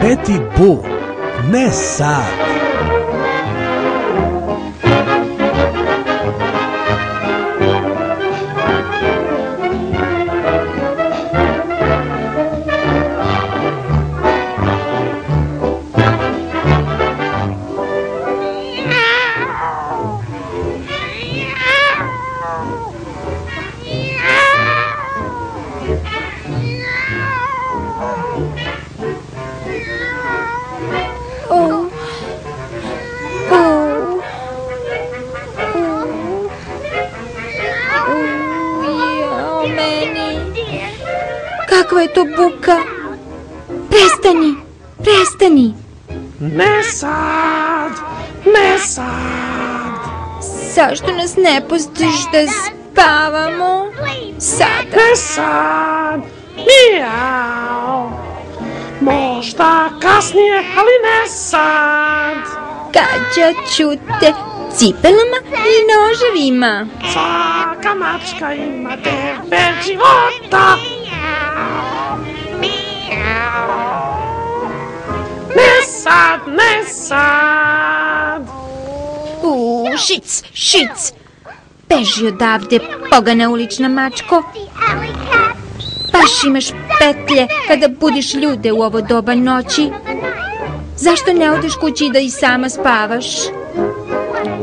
Betty Boo, ne sad. Kakva je to buka? Prestani, prestani. Ne sad, ne sad. Zašto nas ne pustiš da spavamo? Sada. Ne sad, mijau. Možda kasnije, ali ne sad. Gađa ćute cipelama i noževima. Svaka mačka ima 9 života. Ne sad, ne sad. Šic, šic. Beži odavde, pogana ulična mačko. Baš imaš petlje kada budiš ljude u ovo doba noći. Zašto ne odeš kući da i sama spavaš?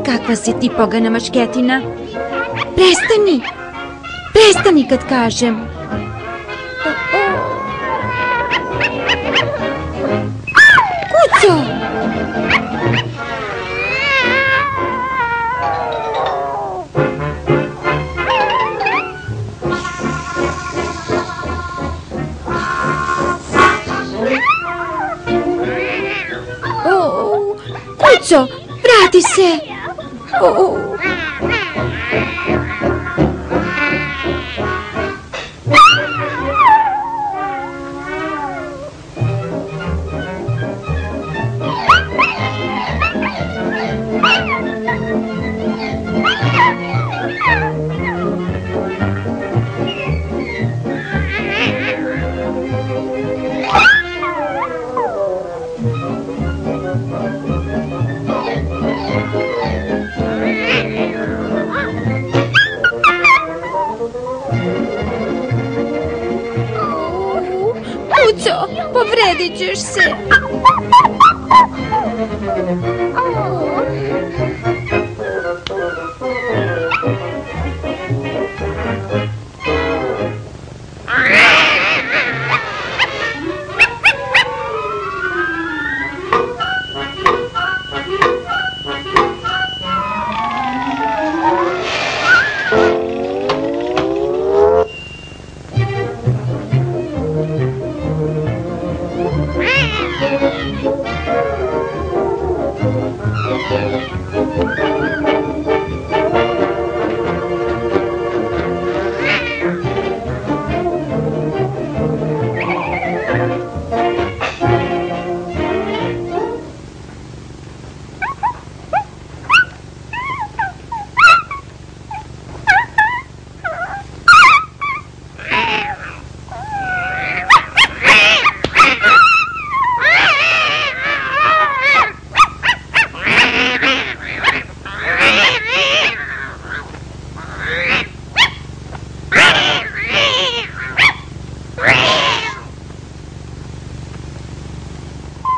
Kakva si ti pogana mačketina? Prestani! Prestani kad kažem! Kuco! Kuco, vrati se! Kuco, povredit ćeš se.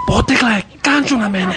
Potegla je kanđu na mene.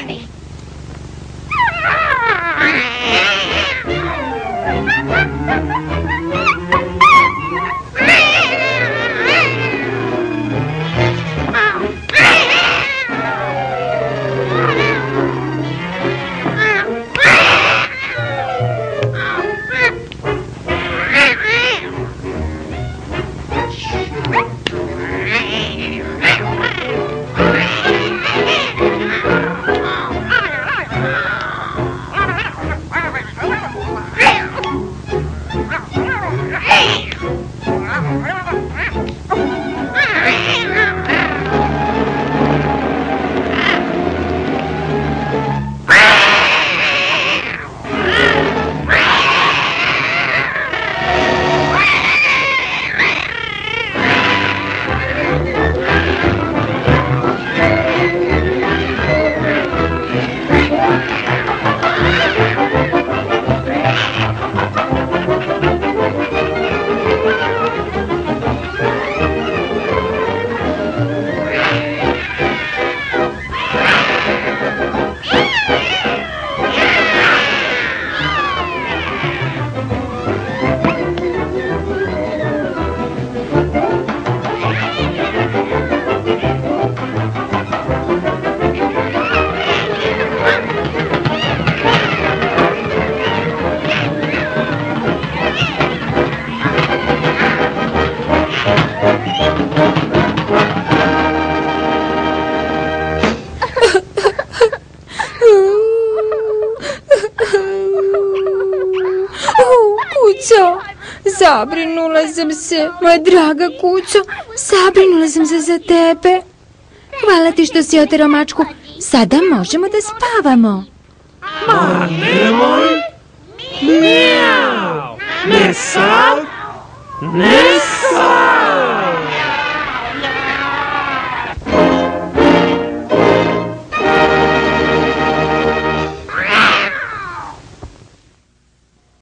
Zabrinula sam se, moja draga kućo, zabrinula sam se za tebe. Hvala ti što si oterao mačku, sada možemo da spavamo. Ma nemoj! Miau! Ne sad! Ne